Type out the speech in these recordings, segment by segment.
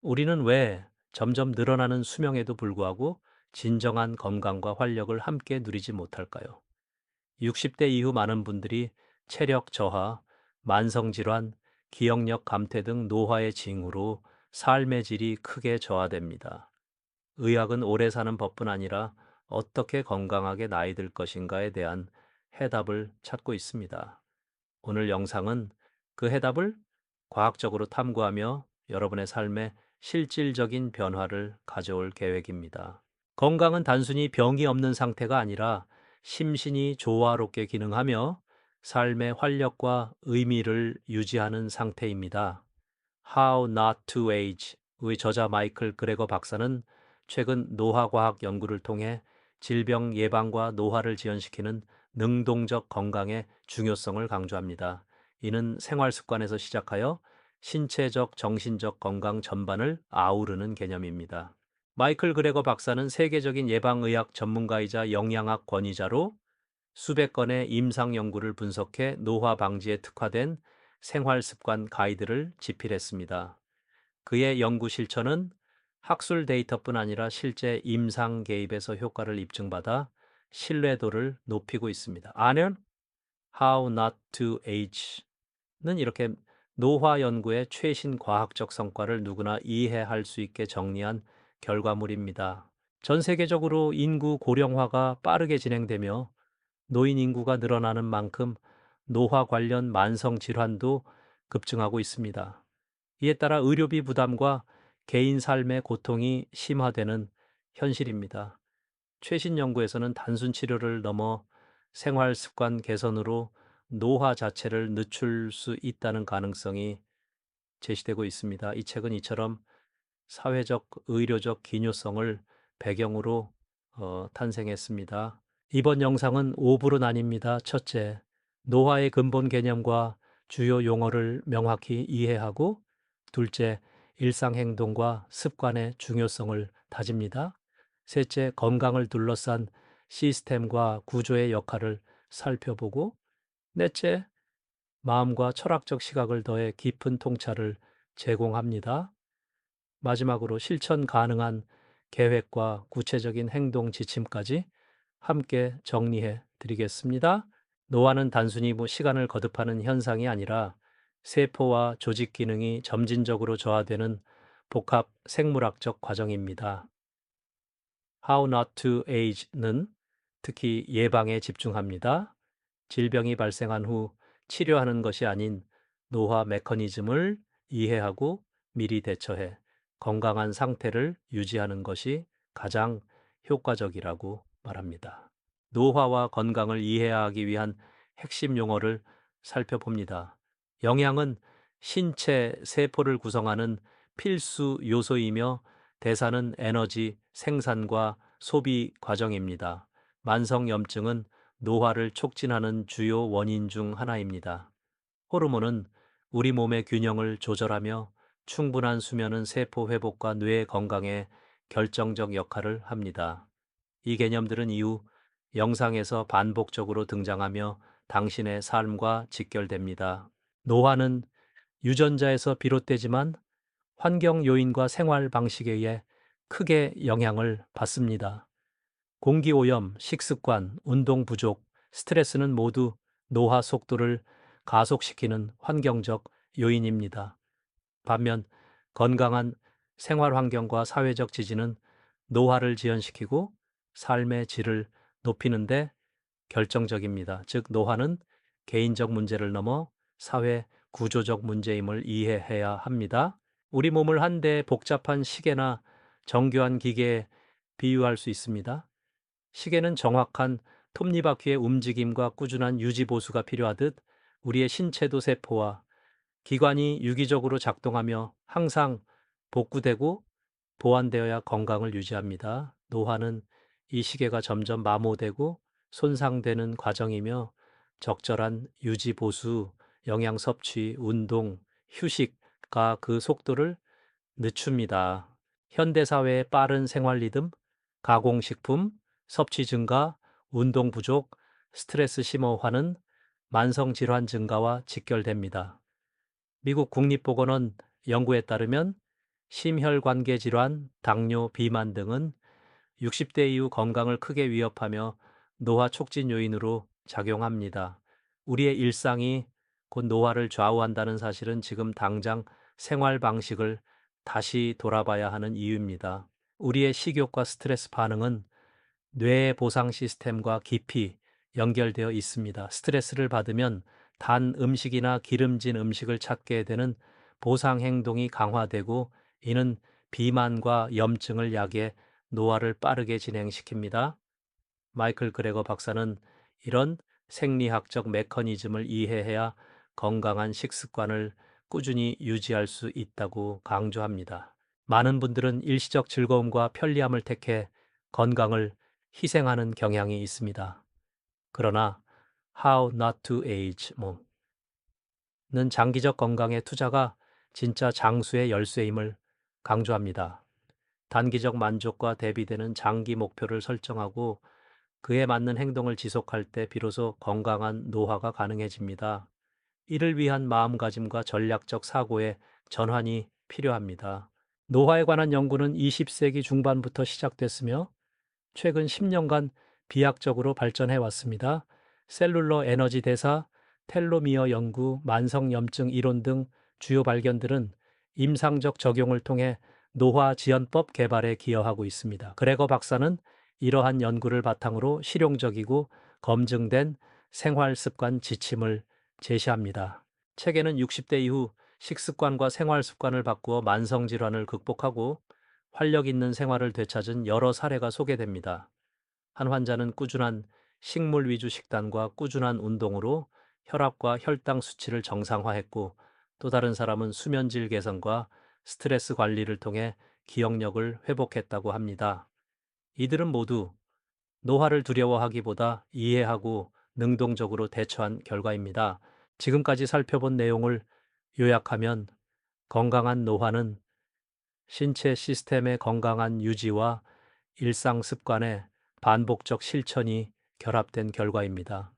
우리는 왜 점점 늘어나는 수명에도 불구하고 진정한 건강과 활력을 함께 누리지 못할까요? 60대 이후 많은 분들이 체력 저하, 만성질환, 기억력 감퇴 등 노화의 징후로 삶의 질이 크게 저하됩니다. 의학은 오래 사는 법뿐 아니라 어떻게 건강하게 나이 들 것인가에 대한 해답을 찾고 있습니다. 오늘 영상은 그 해답을 과학적으로 탐구하며 여러분의 삶에 실질적인 변화를 가져올 계획입니다. 건강은 단순히 병이 없는 상태가 아니라 심신이 조화롭게 기능하며 삶의 활력과 의미를 유지하는 상태입니다. How Not to Age의 저자 마이클 그레거 박사는 최근 노화과학 연구를 통해 질병 예방과 노화를 지연시키는 능동적 건강의 중요성을 강조합니다. 이는 생활 습관에서 시작하여 신체적, 정신적 건강 전반을 아우르는 개념입니다. 마이클 그레거 박사는 세계적인 예방의학 전문가이자 영양학 권위자로 수백 건의 임상 연구를 분석해 노화 방지에 특화된 생활 습관 가이드를 집필했습니다. 그의 연구 실천은 학술 데이터뿐 아니라 실제 임상 개입에서 효과를 입증받아 신뢰도를 높이고 있습니다. 아는 How Not to Age는 이렇게 노화 연구의 최신 과학적 성과를 누구나 이해할 수 있게 정리한 결과물입니다. 전 세계적으로 인구 고령화가 빠르게 진행되며 노인 인구가 늘어나는 만큼 노화 관련 만성 질환도 급증하고 있습니다. 이에 따라 의료비 부담과 개인 삶의 고통이 심화되는 현실입니다. 최신 연구에서는 단순 치료를 넘어 생활 습관 개선으로 노화 자체를 늦출 수 있다는 가능성이 제시되고 있습니다. 이 책은 이처럼 사회적, 의료적 기묘성을 배경으로 탄생했습니다. 이번 영상은 5부로 나뉩니다. 첫째, 노화의 근본 개념과 주요 용어를 명확히 이해하고, 둘째, 일상 행동과 습관의 중요성을 다집니다. 셋째, 건강을 둘러싼 시스템과 구조의 역할을 살펴보고, 넷째, 마음과 철학적 시각을 더해 깊은 통찰을 제공합니다. 마지막으로 실천 가능한 계획과 구체적인 행동 지침까지 함께 정리해 드리겠습니다. 노화는 단순히 시간을 거듭하는 현상이 아니라 세포와 조직 기능이 점진적으로 저하되는 복합 생물학적 과정입니다. How Not to Age는 특히 예방에 집중합니다. 질병이 발생한 후 치료하는 것이 아닌 노화 메커니즘을 이해하고 미리 대처해 건강한 상태를 유지하는 것이 가장 효과적이라고 말합니다. 노화와 건강을 이해하기 위한 핵심 용어를 살펴봅니다. 영양은 신체 세포를 구성하는 필수 요소이며 대사는 에너지 생산과 소비 과정입니다. 만성염증은 노화를 촉진하는 주요 원인 중 하나입니다. 호르몬은 우리 몸의 균형을 조절하며 충분한 수면은 세포 회복과 뇌 건강에 결정적 역할을 합니다. 이 개념들은 이후 영상에서 반복적으로 등장하며 당신의 삶과 직결됩니다. 노화는 유전자에서 비롯되지만 환경 요인과 생활 방식에 의해 크게 영향을 받습니다. 공기오염, 식습관, 운동 부족, 스트레스는 모두 노화 속도를 가속시키는 환경적 요인입니다. 반면 건강한 생활 환경과 사회적 지지는 노화를 지연시키고 삶의 질을 높이는데 결정적입니다. 즉, 노화는 개인적 문제를 넘어 사회 구조적 문제임을 이해해야 합니다. 우리 몸을 한 대의 복잡한 시계나 정교한 기계에 비유할 수 있습니다. 시계는 정확한 톱니바퀴의 움직임과 꾸준한 유지 보수가 필요하듯 우리의 신체도 세포와 기관이 유기적으로 작동하며 항상 복구되고 보완되어야 건강을 유지합니다. 노화는 이 시계가 점점 마모되고 손상되는 과정이며 적절한 유지 보수, 영양 섭취, 운동, 휴식과 그 속도를 늦춥니다. 현대사회의 빠른 생활 리듬, 가공식품, 섭취 증가, 운동 부족, 스트레스 심화는 만성질환 증가와 직결됩니다. 미국 국립보건원 연구에 따르면 심혈관계 질환, 당뇨, 비만 등은 60대 이후 건강을 크게 위협하며 노화 촉진 요인으로 작용합니다. 우리의 일상이 곧 노화를 좌우한다는 사실은 지금 당장 생활 방식을 다시 돌아봐야 하는 이유입니다. 우리의 식욕과 스트레스 반응은 뇌의 보상 시스템과 깊이 연결되어 있습니다. 스트레스를 받으면 단 음식이나 기름진 음식을 찾게 되는 보상 행동이 강화되고, 이는 비만과 염증을 야기해 노화를 빠르게 진행시킵니다. 마이클 그레거 박사는 이런 생리학적 메커니즘을 이해해야 건강한 식습관을 꾸준히 유지할 수 있다고 강조합니다. 많은 분들은 일시적 즐거움과 편리함을 택해 건강을 희생하는 경향이 있습니다. 그러나 How Not to Age 는 장기적 건강의 투자가 진짜 장수의 열쇠임을 강조합니다. 단기적 만족과 대비되는 장기 목표를 설정하고 그에 맞는 행동을 지속할 때 비로소 건강한 노화가 가능해집니다. 이를 위한 마음가짐과 전략적 사고의 전환이 필요합니다. 노화에 관한 연구는 20세기 중반부터 시작됐으며 최근 10년간 비약적으로 발전해 왔습니다. 셀룰러 에너지 대사, 텔로미어 연구, 만성염증 이론 등 주요 발견들은 임상적 적용을 통해 노화 지연법 개발에 기여하고 있습니다. 그레거 박사는 이러한 연구를 바탕으로 실용적이고 검증된 생활 습관 지침을 제시합니다. 책에는 60대 이후 식습관과 생활 습관을 바꾸어 만성 질환을 극복하고 활력 있는 생활을 되찾은 여러 사례가 소개됩니다. 한 환자는 꾸준한 식물 위주 식단과 꾸준한 운동으로 혈압과 혈당 수치를 정상화했고, 또 다른 사람은 수면질 개선과 스트레스 관리를 통해 기억력을 회복했다고 합니다. 이들은 모두 노화를 두려워하기보다 이해하고 능동적으로 대처한 결과입니다. 지금까지 살펴본 내용을 요약하면 건강한 노화는 신체 시스템의 건강한 유지와 일상 습관의 반복적 실천이 결합된 결과입니다.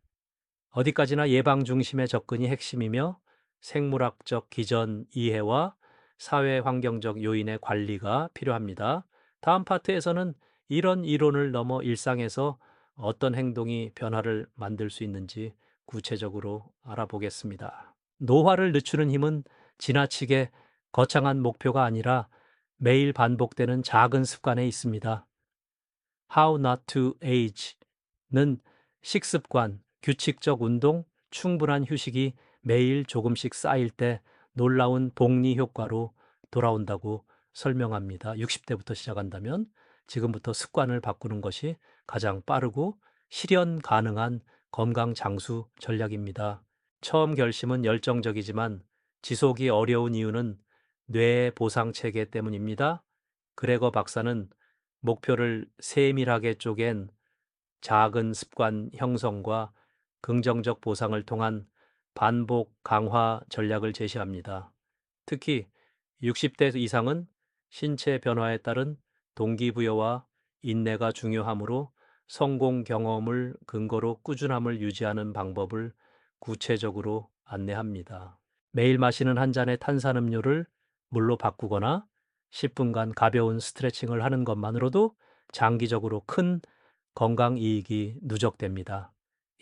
어디까지나 예방 중심의 접근이 핵심이며 생물학적 기전 이해와 사회 환경적 요인의 관리가 필요합니다. 다음 파트에서는 이런 이론을 넘어 일상에서 어떤 행동이 변화를 만들 수 있는지 구체적으로 알아보겠습니다. 노화를 늦추는 힘은 지나치게 거창한 목표가 아니라 매일 반복되는 작은 습관에 있습니다. How Not to Age는 식습관, 규칙적 운동, 충분한 휴식이 매일 조금씩 쌓일 때 놀라운 복리 효과로 돌아온다고 설명합니다. 60대부터 시작한다면 지금부터 습관을 바꾸는 것이 가장 빠르고 실현 가능한 건강 장수 전략입니다. 처음 결심은 열정적이지만 지속이 어려운 이유는 뇌의 보상 체계 때문입니다. 그레거 박사는 목표를 세밀하게 쪼갠 작은 습관 형성과 긍정적 보상을 통한 반복 강화 전략을 제시합니다. 특히 60대 이상은 신체 변화에 따른 동기부여와 인내가 중요하므로 성공 경험을 근거로 꾸준함을 유지하는 방법을 구체적으로 안내합니다. 매일 마시는 한 잔의 탄산음료를 물로 바꾸거나 10분간 가벼운 스트레칭을 하는 것만으로도 장기적으로 큰 건강 이익이 누적됩니다.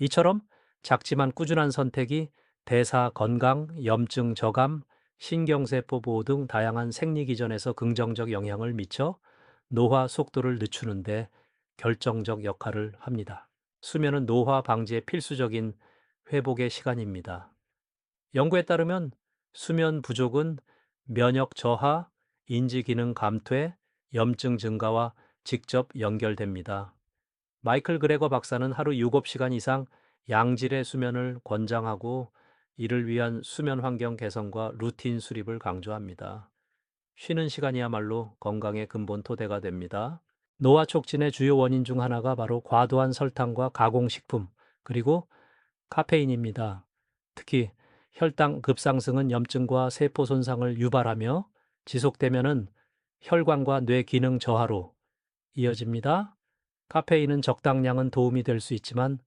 이처럼 작지만 꾸준한 선택이 대사 건강, 염증 저감, 신경세포 보호 등 다양한 생리 기전에서 긍정적 영향을 미쳐 노화 속도를 늦추는데 결정적 역할을 합니다. 수면은 노화 방지에 필수적인 회복의 시간입니다. 연구에 따르면 수면 부족은 면역 저하, 인지 기능 감퇴, 염증 증가와 직접 연결됩니다. 마이클 그레거 박사는 하루 7시간 이상 양질의 수면을 권장하고 이를 위한 수면 환경 개선과 루틴 수립을 강조합니다. 쉬는 시간이야말로 건강의 근본 토대가 됩니다. 노화 촉진의 주요 원인 중 하나가 바로 과도한 설탕과 가공식품, 그리고 카페인입니다. 특히 혈당 급상승은 염증과 세포 손상을 유발하며 지속되면은 혈관과 뇌 기능 저하로 이어집니다. 카페인은 적당량은 도움이 될 수 있지만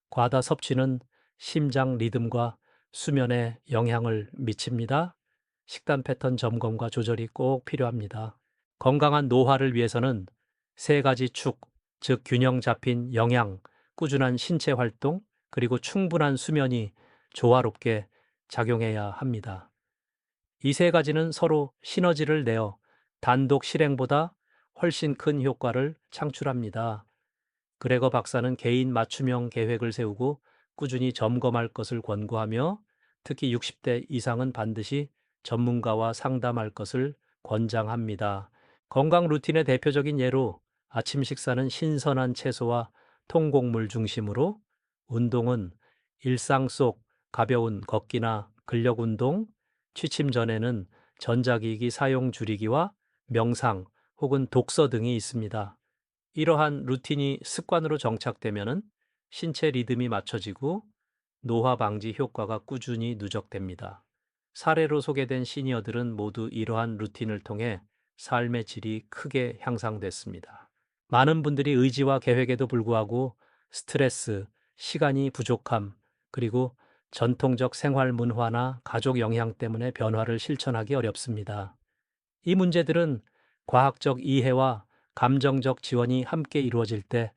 과다 섭취는 심장 리듬과 수면에 영향을 미칩니다. 식단 패턴 점검과 조절이 꼭 필요합니다. 건강한 노화를 위해서는 세 가지 축, 즉 균형 잡힌 영양, 꾸준한 신체 활동, 그리고 충분한 수면이 조화롭게 작용해야 합니다. 이 세 가지는 서로 시너지를 내어 단독 실행보다 훨씬 큰 효과를 창출합니다. 그레거 박사는 개인 맞춤형 계획을 세우고 꾸준히 점검할 것을 권고하며, 특히 60대 이상은 반드시 전문가와 상담할 것을 권장합니다. 건강 루틴의 대표적인 예로 아침 식사는 신선한 채소와 통곡물 중심으로, 운동은 일상 속 가벼운 걷기나 근력 운동, 취침 전에는 전자기기 사용 줄이기와 명상 혹은 독서 등이 있습니다. 이러한 루틴이 습관으로 정착되면은 신체 리듬이 맞춰지고 노화 방지 효과가 꾸준히 누적됩니다. 사례로 소개된 시니어들은 모두 이러한 루틴을 통해 삶의 질이 크게 향상됐습니다. 많은 분들이 의지와 계획에도 불구하고 스트레스, 시간이 부족함, 그리고 전통적 생활 문화나 가족 영향 때문에 변화를 실천하기 어렵습니다. 이 문제들은 과학적 이해와 감정적 지원이 함께 이루어질 때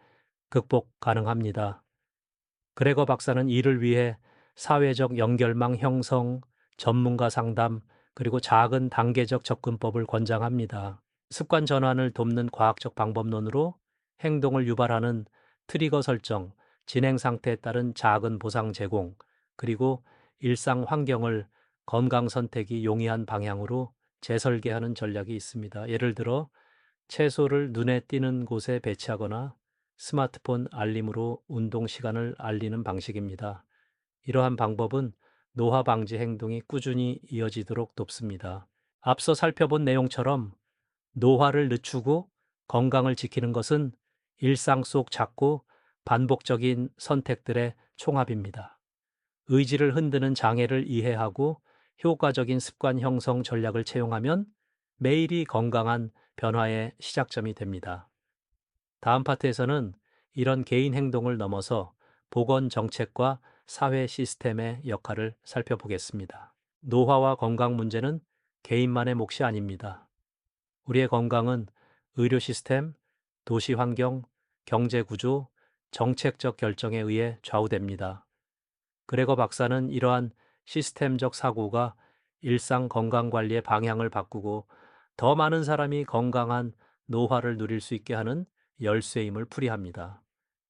극복 가능합니다. 그레거 박사는 이를 위해 사회적 연결망 형성, 전문가 상담, 그리고 작은 단계적 접근법을 권장합니다. 습관 전환을 돕는 과학적 방법론으로 행동을 유발하는 트리거 설정, 진행 상태에 따른 작은 보상 제공, 그리고 일상 환경을 건강 선택이 용이한 방향으로 재설계하는 전략이 있습니다. 예를 들어 채소를 눈에 띄는 곳에 배치하거나 스마트폰 알림으로 운동 시간을 알리는 방식입니다. 이러한 방법은 노화 방지 행동이 꾸준히 이어지도록 돕습니다. 앞서 살펴본 내용처럼 노화를 늦추고 건강을 지키는 것은 일상 속 작고 반복적인 선택들의 총합입니다. 의지를 흔드는 장애를 이해하고 효과적인 습관 형성 전략을 채용하면 매일이 건강한 변화의 시작점이 됩니다. 다음 파트에서는 이런 개인 행동을 넘어서 보건 정책과 사회 시스템의 역할을 살펴보겠습니다. 노화와 건강 문제는 개인만의 몫이 아닙니다. 우리의 건강은 의료 시스템, 도시 환경, 경제 구조, 정책적 결정에 의해 좌우됩니다. 그레거 박사는 이러한 시스템적 사고가 일상 건강 관리의 방향을 바꾸고 더 많은 사람이 건강한 노화를 누릴 수 있게 하는 열쇠임을 풀이합니다.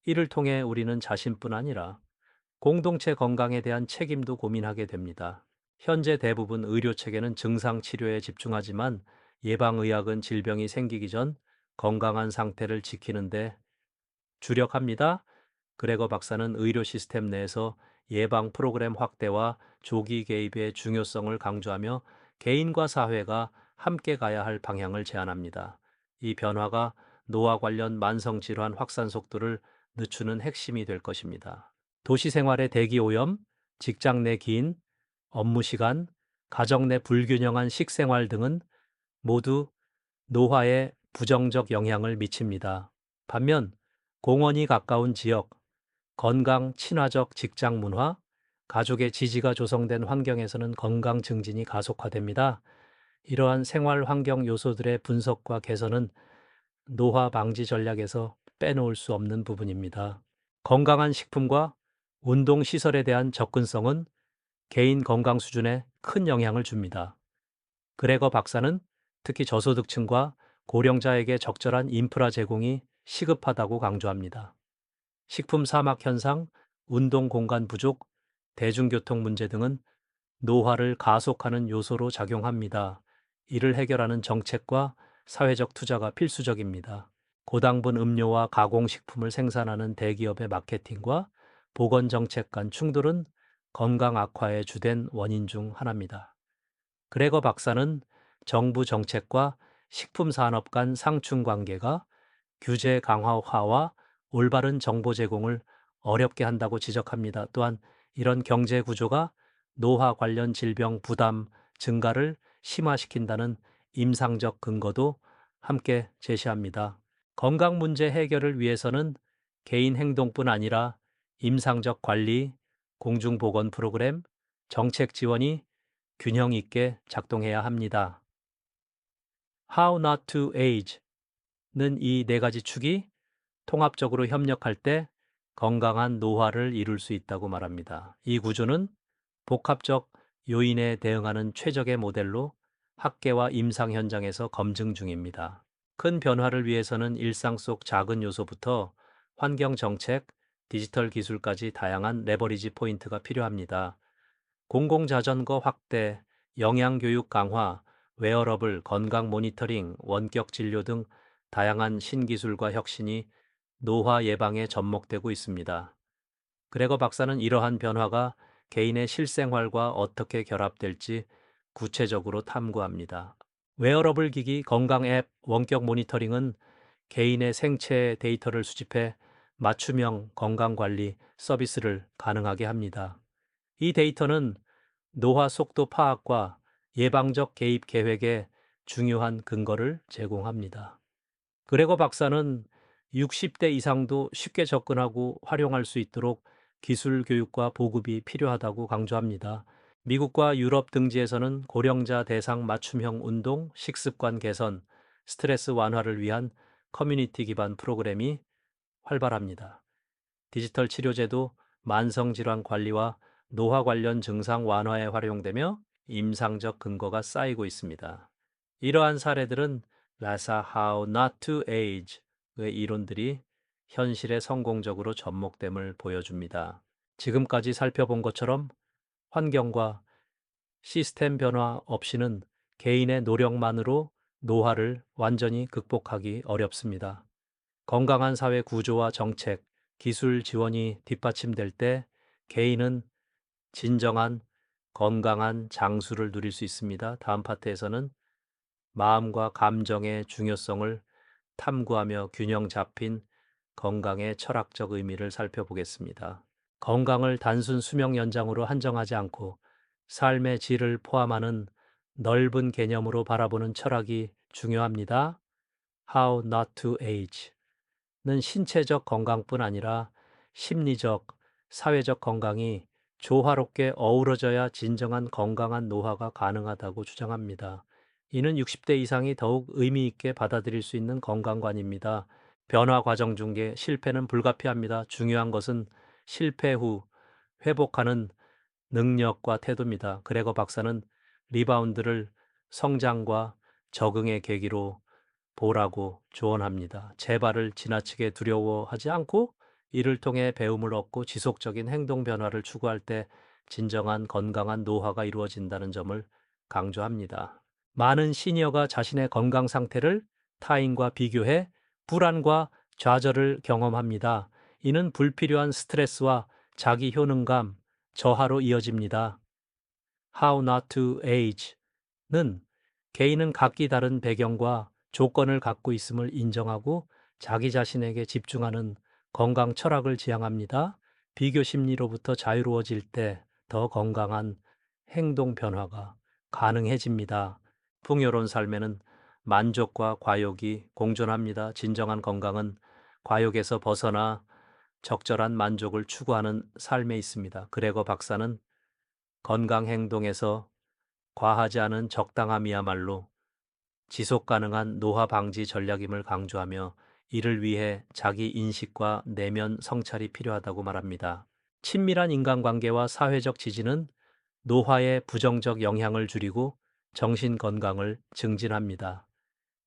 이를 통해 우리는 자신뿐 아니라 공동체 건강에 대한 책임도 고민하게 됩니다. 현재 대부분 의료 체계는 증상 치료에 집중하지만 예방의학은 질병이 생기기 전 건강한 상태를 지키는데 주력합니다. 그레거 박사는 의료 시스템 내에서 예방 프로그램 확대와 조기 개입의 중요성을 강조하며 개인과 사회가 함께 가야 할 방향을 제안합니다. 이 변화가 노화 관련 만성 질환 확산 속도를 늦추는 핵심이 될 것입니다. 도시 생활의 대기 오염, 직장 내 긴 업무 시간, 가정 내 불균형한 식생활 등은 모두 노화에 부정적 영향을 미칩니다. 반면 공원이 가까운 지역, 건강 친화적 직장 문화, 가족의 지지가 조성된 환경에서는 건강 증진이 가속화됩니다. 이러한 생활 환경 요소들의 분석과 개선은 노화 방지 전략에서 빼놓을 수 없는 부분입니다. 건강한 식품과 운동 시설에 대한 접근성은 개인 건강 수준에 큰 영향을 줍니다. 그레거 박사는 특히 저소득층과 고령자에게 적절한 인프라 제공이 시급하다고 강조합니다. 식품 사막 현상, 운동 공간 부족, 대중교통 문제 등은 노화를 가속하는 요소로 작용합니다. 이를 해결하는 정책과 사회적 투자가 필수적입니다. 고당분 음료와 가공식품을 생산하는 대기업의 마케팅과 보건 정책 간 충돌은 건강 악화의 주된 원인 중 하나입니다. 그레거 박사는 정부 정책과 식품 산업 간 상충 관계가 규제 강화와 올바른 정보 제공을 어렵게 한다고 지적합니다. 또한 이런 경제 구조가 노화 관련 질병 부담 증가를 심화시킨다는 임상적 근거도 함께 제시합니다. 건강 문제 해결을 위해서는 개인 행동뿐 아니라 임상적 관리, 공중보건 프로그램, 정책 지원이 균형 있게 작동해야 합니다. How not to age는 이 네 가지 축이 통합적으로 협력할 때 건강한 노화를 이룰 수 있다고 말합니다. 이 구조는 복합적 요인에 대응하는 최적의 모델로 학계와 임상 현장에서 검증 중입니다. 큰 변화를 위해서는 일상 속 작은 요소부터 환경 정책, 디지털 기술까지 다양한 레버리지 포인트가 필요합니다. 공공자전거 확대, 영양교육 강화, 웨어러블, 건강 모니터링, 원격 진료 등 다양한 신기술과 혁신이 노화 예방에 접목되고 있습니다. 그레거 박사는 이러한 변화가 개인의 실생활과 어떻게 결합될지 구체적으로 탐구합니다. 웨어러블 기기, 건강 앱, 원격 모니터링은 개인의 생체 데이터를 수집해 맞춤형 건강관리 서비스를 가능하게 합니다. 이 데이터는 노화 속도 파악과 예방적 개입 계획에 중요한 근거를 제공합니다. 그레거 박사는 60대 이상도 쉽게 접근하고 활용할 수 있도록 기술 교육과 보급이 필요하다고 강조합니다. 미국과 유럽 등지에서는 고령자 대상 맞춤형 운동, 식습관 개선, 스트레스 완화를 위한 커뮤니티 기반 프로그램이 활발합니다. 디지털 치료제도 만성질환 관리와 노화 관련 증상 완화에 활용되며 임상적 근거가 쌓이고 있습니다. 이러한 사례들은 라사 How Not to Age의 이론들이 현실에 성공적으로 접목됨을 보여줍니다. 지금까지 살펴본 것처럼 환경과 시스템 변화 없이는 개인의 노력만으로 노화를 완전히 극복하기 어렵습니다. 건강한 사회 구조와 정책, 기술 지원이 뒷받침될 때 개인은 진정한 건강한 장수를 누릴 수 있습니다. 다음 파트에서는 마음과 감정의 중요성을 탐구하며 균형 잡힌 건강의 철학적 의미를 살펴보겠습니다. 건강을 단순 수명 연장으로 한정하지 않고 삶의 질을 포함하는 넓은 개념으로 바라보는 철학이 중요합니다. How not to age는 신체적 건강뿐 아니라 심리적, 사회적 건강이 조화롭게 어우러져야 진정한 건강한 노화가 가능하다고 주장합니다. 이는 60대 이상이 더욱 의미 있게 받아들일 수 있는 건강관입니다. 변화 과정 중에 실패는 불가피합니다. 중요한 것은 실패 후 회복하는 능력과 태도입니다. 그레거 박사는 리바운드를 성장과 적응의 계기로 보라고 조언합니다. 재발을 지나치게 두려워하지 않고 이를 통해 배움을 얻고 지속적인 행동 변화를 추구할 때 진정한 건강한 노화가 이루어진다는 점을 강조합니다. 많은 시니어가 자신의 건강 상태를 타인과 비교해 불안과 좌절을 경험합니다. 이는 불필요한 스트레스와 자기 효능감, 저하로 이어집니다. How not to age는 개인은 각기 다른 배경과 조건을 갖고 있음을 인정하고 자기 자신에게 집중하는 건강 철학을 지향합니다. 비교 심리로부터 자유로워질 때 더 건강한 행동 변화가 가능해집니다. 풍요로운 삶에는 만족과 과욕이 공존합니다. 진정한 건강은 과욕에서 벗어나 적절한 만족을 추구하는 삶에 있습니다. 그레거 박사는 건강 행동에서 과하지 않은 적당함이야말로 지속 가능한 노화 방지 전략임을 강조하며 이를 위해 자기 인식과 내면 성찰이 필요하다고 말합니다. 친밀한 인간관계와 사회적 지지는 노화의 부정적 영향을 줄이고 정신 건강을 증진합니다.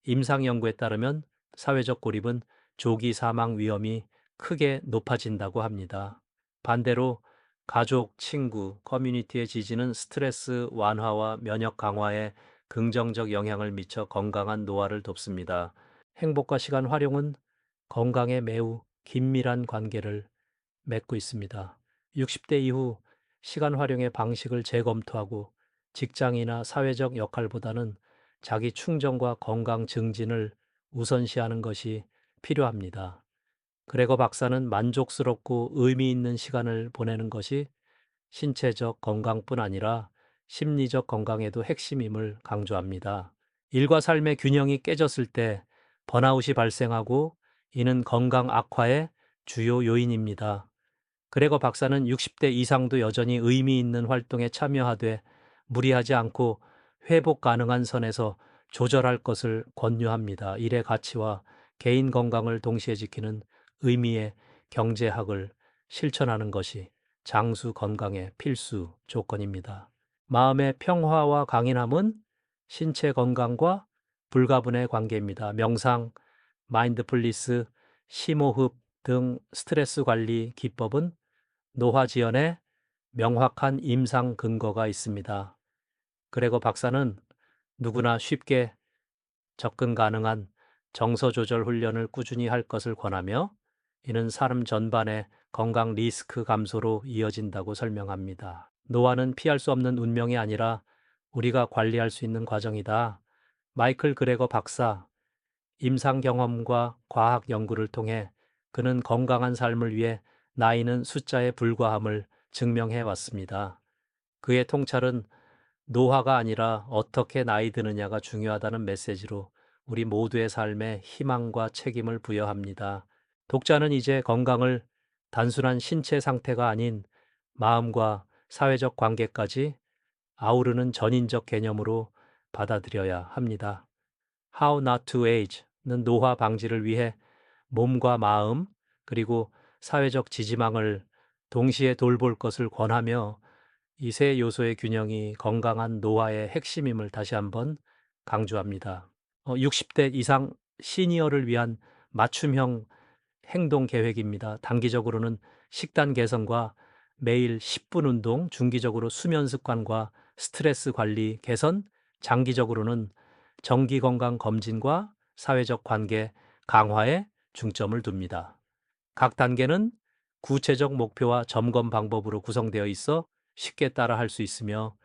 임상 연구에 따르면 사회적 고립은 조기 사망 위험이 크게 높아진다고 합니다. 반대로 가족, 친구, 커뮤니티의 지지는 스트레스 완화와 면역 강화에 긍정적 영향을 미쳐 건강한 노화를 돕습니다. 행복과 시간 활용은 건강에 매우 긴밀한 관계를 맺고 있습니다. 60대 이후 시간 활용의 방식을 재검토하고 직장이나 사회적 역할보다는 자기 충전과 건강 증진을 우선시하는 것이 필요합니다. 그레거 박사는 만족스럽고 의미 있는 시간을 보내는 것이 신체적 건강뿐 아니라 심리적 건강에도 핵심임을 강조합니다. 일과 삶의 균형이 깨졌을 때 번아웃이 발생하고 이는 건강 악화의 주요 요인입니다. 그레거 박사는 60대 이상도 여전히 의미 있는 활동에 참여하되 무리하지 않고 회복 가능한 선에서 조절할 것을 권유합니다. 일의 가치와 개인 건강을 동시에 지키는 의미의 경제학을 실천하는 것이 장수 건강의 필수 조건입니다. 마음의 평화와 강인함은 신체 건강과 불가분의 관계입니다. 명상, 마인드풀리스, 심호흡 등 스트레스 관리 기법은 노화 지연에 명확한 임상 근거가 있습니다. 그레고 박사는 누구나 쉽게 접근 가능한 정서 조절 훈련을 꾸준히 할 것을 권하며 이는 삶 전반의 건강 리스크 감소로 이어진다고 설명합니다. 노화는 피할 수 없는 운명이 아니라 우리가 관리할 수 있는 과정이다. 마이클 그레거 박사, 임상 경험과 과학 연구를 통해 그는 건강한 삶을 위해 나이는 숫자에 불과함을 증명해 왔습니다. 그의 통찰은 노화가 아니라 어떻게 나이 드느냐가 중요하다는 메시지로 우리 모두의 삶에 희망과 책임을 부여합니다. 독자는 이제 건강을 단순한 신체 상태가 아닌 마음과 사회적 관계까지 아우르는 전인적 개념으로 받아들여야 합니다. How Not to Age는 노화 방지를 위해 몸과 마음 그리고 사회적 지지망을 동시에 돌볼 것을 권하며 이 세 요소의 균형이 건강한 노화의 핵심임을 다시 한번 강조합니다. 60대 이상 시니어를 위한 맞춤형 행동 계획입니다. 단기적으로는 식단 개선과 매일 10분 운동, 중기적으로 수면 습관과 스트레스 관리 개선, 장기적으로는 정기 건강 검진과 사회적 관계 강화에 중점을 둡니다. 각 단계는 구체적 목표와 점검 방법으로 구성되어 있어 쉽게 따라 할 수 있으며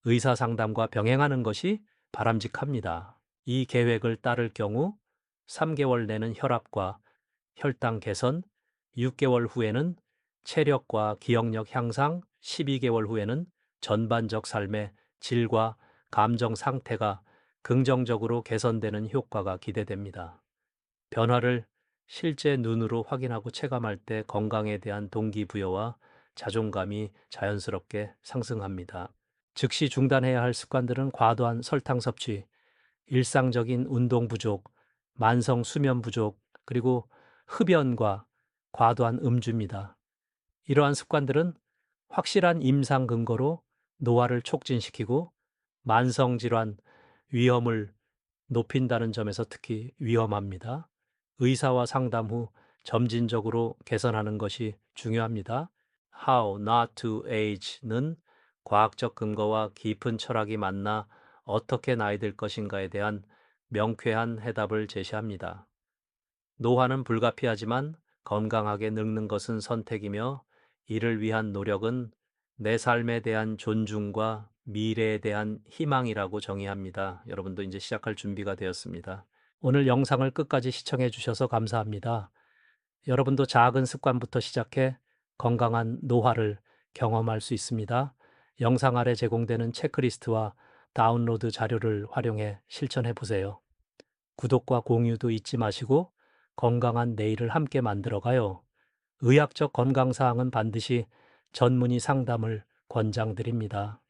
의사 상담과 병행하는 것이 바람직합니다. 이 계획을 따를 경우 3개월 내는 혈압과 혈당 개선, 6개월 후에는 체력과 기억력 향상, 12개월 후에는 전반적 삶의 질과 감정 상태가 긍정적으로 개선되는 효과가 기대됩니다. 변화를 실제 눈으로 확인하고 체감할 때 건강에 대한 동기부여와 자존감이 자연스럽게 상승합니다. 즉시 중단해야 할 습관들은 과도한 설탕 섭취, 일상적인 운동 부족, 만성 수면 부족, 그리고 흡연과 과도한 음주입니다. 이러한 습관들은 확실한 임상 근거로 노화를 촉진시키고 만성 질환 위험을 높인다는 점에서 특히 위험합니다. 의사와 상담 후 점진적으로 개선하는 것이 중요합니다. How Not to Age는 과학적 근거와 깊은 철학이 만나 어떻게 나이 들 것인가에 대한 명쾌한 해답을 제시합니다. 노화는 불가피하지만 건강하게 늙는 것은 선택이며 이를 위한 노력은 내 삶에 대한 존중과 미래에 대한 희망이라고 정의합니다. 여러분도 이제 시작할 준비가 되었습니다. 오늘 영상을 끝까지 시청해 주셔서 감사합니다. 여러분도 작은 습관부터 시작해 건강한 노화를 경험할 수 있습니다. 영상 아래 제공되는 체크리스트와 다운로드 자료를 활용해 실천해 보세요. 구독과 공유도 잊지 마시고 건강한 내일을 함께 만들어가요. 의학적 건강 사항은 반드시 전문의 상담을 권장드립니다.